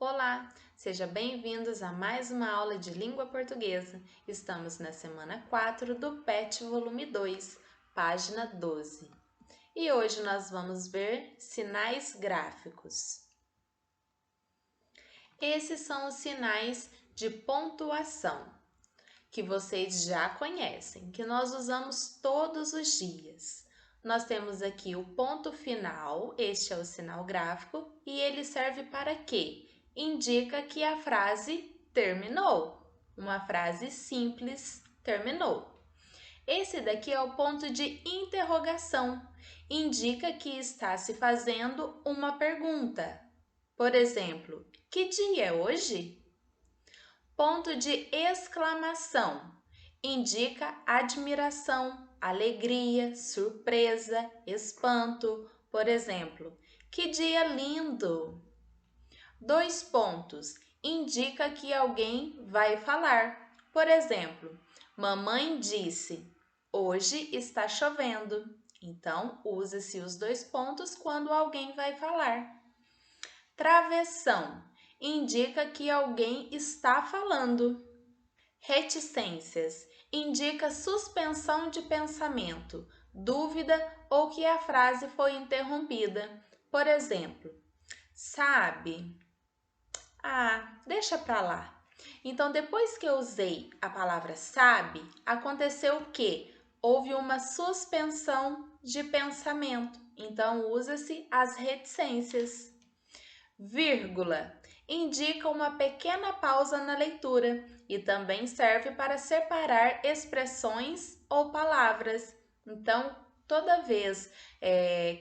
Olá, sejam bem-vindos a mais uma aula de língua portuguesa. Estamos na semana 4 do PET volume 2, página 12. E hoje nós vamos ver sinais gráficos. Esses são os sinais de pontuação, que vocês já conhecem, que nós usamos todos os dias. Nós temos aqui o ponto final, este é o sinal gráfico, e ele serve para quê? Indica que a frase terminou. Uma frase simples terminou. Esse daqui é o ponto de interrogação. Indica que está se fazendo uma pergunta. Por exemplo, que dia é hoje? Ponto de exclamação. Indica admiração, alegria, surpresa, espanto. Por exemplo, que dia lindo! 2 pontos. Indica que alguém vai falar. Por exemplo, mamãe disse, hoje está chovendo. Então, usa-se os 2 pontos quando alguém vai falar. Travessão. Indica que alguém está falando. Reticências. Indica suspensão de pensamento, dúvida ou que a frase foi interrompida. Por exemplo, sabe? Deixa pra lá. Então, depois que eu usei a palavra sabe, aconteceu o quê? Houve uma suspensão de pensamento. Então, usa-se as reticências. Vírgula. Indica uma pequena pausa na leitura e também serve para separar expressões ou palavras. Então, toda vez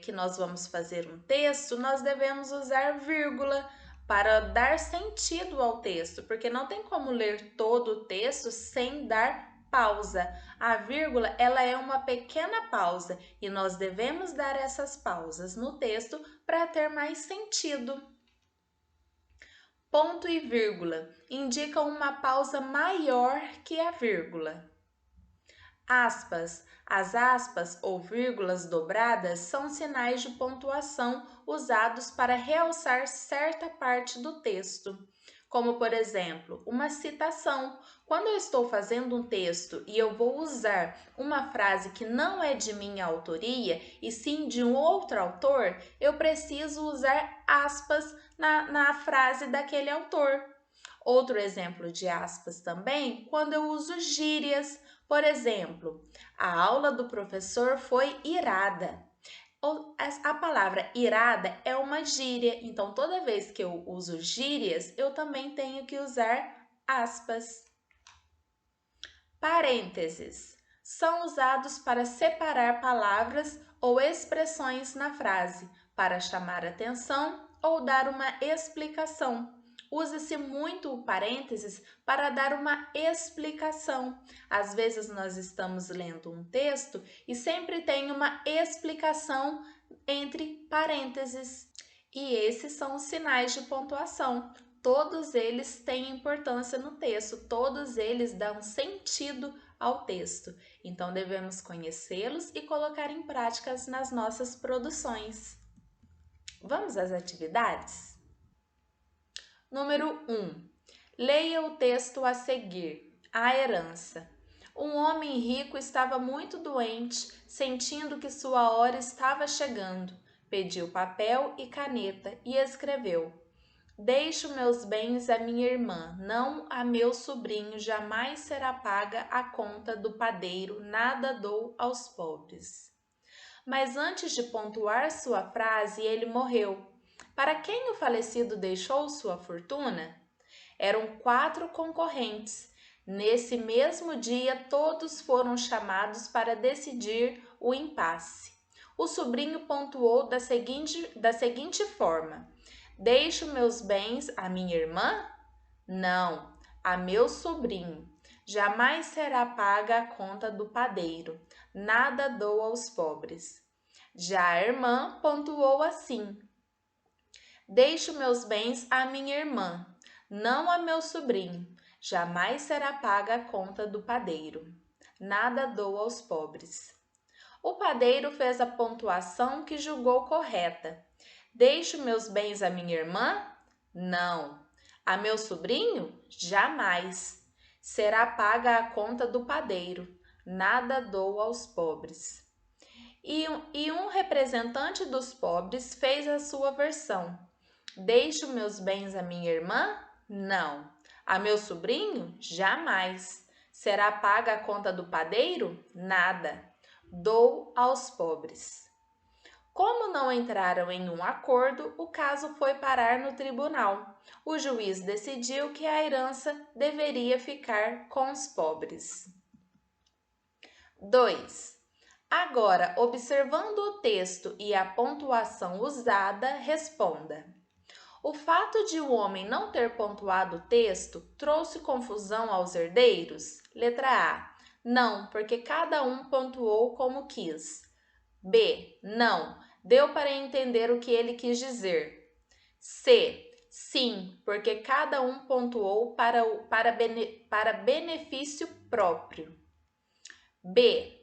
que nós vamos fazer um texto, nós devemos usar vírgula para dar sentido ao texto, porque não tem como ler todo o texto sem dar pausa. A vírgula, ela é uma pequena pausa e nós devemos dar essas pausas no texto para ter mais sentido. Ponto e vírgula indicam uma pausa maior que a vírgula. Aspas. As aspas ou vírgulas dobradas são sinais de pontuação usados para realçar certa parte do texto. Como, por exemplo, uma citação. Quando eu estou fazendo um texto e eu vou usar uma frase que não é de minha autoria, e sim de um outro autor, eu preciso usar aspas na frase daquele autor. Outro exemplo de aspas também, quando eu uso gírias. Por exemplo, a aula do professor foi irada. A palavra irada é uma gíria, então toda vez que eu uso gírias, eu também tenho que usar aspas. Parênteses são usados para separar palavras ou expressões na frase, para chamar atenção ou dar uma explicação. Usa-se muito o parênteses para dar uma explicação. Às vezes nós estamos lendo um texto e sempre tem uma explicação entre parênteses. E esses são os sinais de pontuação. Todos eles têm importância no texto, todos eles dão sentido ao texto. Então devemos conhecê-los e colocar em práticas nas nossas produções. Vamos às atividades? Número 1. Leia o texto a seguir. A herança. Um homem rico estava muito doente, sentindo que sua hora estava chegando. Pediu papel e caneta e escreveu: Deixo meus bens à minha irmã, não a meu sobrinho, jamais será paga a conta do padeiro, nada dou aos pobres. Mas antes de pontuar sua frase, ele morreu. Para quem o falecido deixou sua fortuna? Eram 4 concorrentes. Nesse mesmo dia, todos foram chamados para decidir o impasse. O sobrinho pontuou da seguinte forma: Deixo meus bens à minha irmã? Não, a meu sobrinho. Jamais será paga a conta do padeiro. Nada dou aos pobres. Já a irmã pontuou assim: Deixo meus bens à minha irmã, não a meu sobrinho. Jamais será paga a conta do padeiro. Nada dou aos pobres. O padeiro fez a pontuação que julgou correta. Deixo meus bens à minha irmã? Não. A meu sobrinho? Jamais. Será paga a conta do padeiro. Nada dou aos pobres. E um representante dos pobres fez a sua versão. Deixo meus bens à minha irmã? Não. A meu sobrinho? Jamais. Será paga a conta do padeiro? Nada. Dou aos pobres. Como não entraram em um acordo, o caso foi parar no tribunal. O juiz decidiu que a herança deveria ficar com os pobres. 2. Agora, observando o texto e a pontuação usada, responda. O fato de o homem não ter pontuado o texto trouxe confusão aos herdeiros? Letra A. Não, porque cada um pontuou como quis. B. Não, deu para entender o que ele quis dizer. C. Sim, porque cada um pontuou para benefício próprio. B.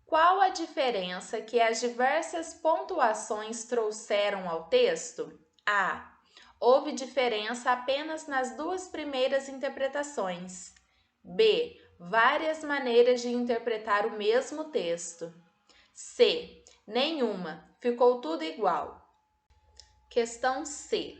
Qual a diferença que as diversas pontuações trouxeram ao texto? A. Houve diferença apenas nas duas primeiras interpretações. B. Várias maneiras de interpretar o mesmo texto. C. Nenhuma. Ficou tudo igual. Questão C.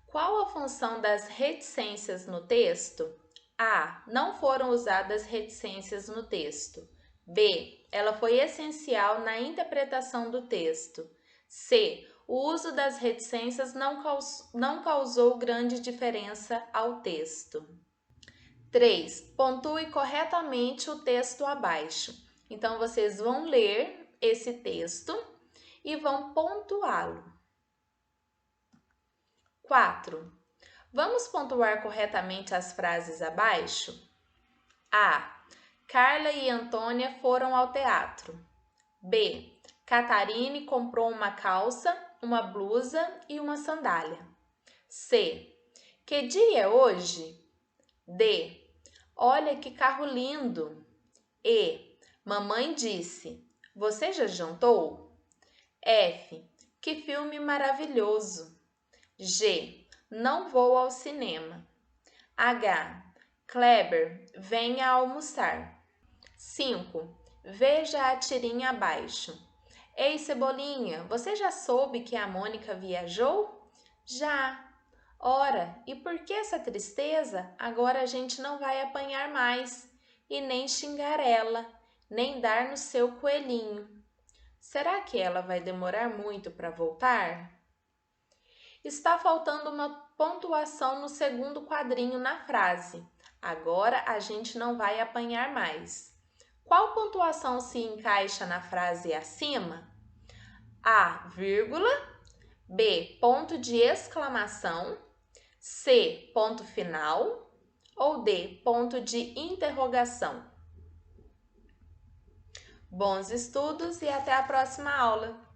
Qual a função das reticências no texto? A. Não foram usadas reticências no texto. B. Ela foi essencial na interpretação do texto. C. O uso das reticências não causou grande diferença ao texto. 3. Pontue corretamente o texto abaixo. Então, vocês vão ler esse texto e vão pontuá-lo. 4. Vamos pontuar corretamente as frases abaixo? A. Carla e Antônia foram ao teatro. B. Catarine comprou uma calça, uma blusa e uma sandália. C. Que dia é hoje? D. Olha que carro lindo. E. Mamãe disse: Você já jantou? F. Que filme maravilhoso. G. Não vou ao cinema. H. Kleber, venha almoçar. 5. Veja a tirinha abaixo. Ei, Cebolinha, você já soube que a Mônica viajou? Já. Ora, e por que essa tristeza? Agora a gente não vai apanhar mais, e nem xingar ela, nem dar no seu coelhinho. Será que ela vai demorar muito para voltar? Está faltando uma pontuação no segundo quadrinho na frase. Agora a gente não vai apanhar mais. Qual pontuação se encaixa na frase acima? A, vírgula, B, ponto de exclamação, C, ponto final ou D, ponto de interrogação? Bons estudos e até a próxima aula!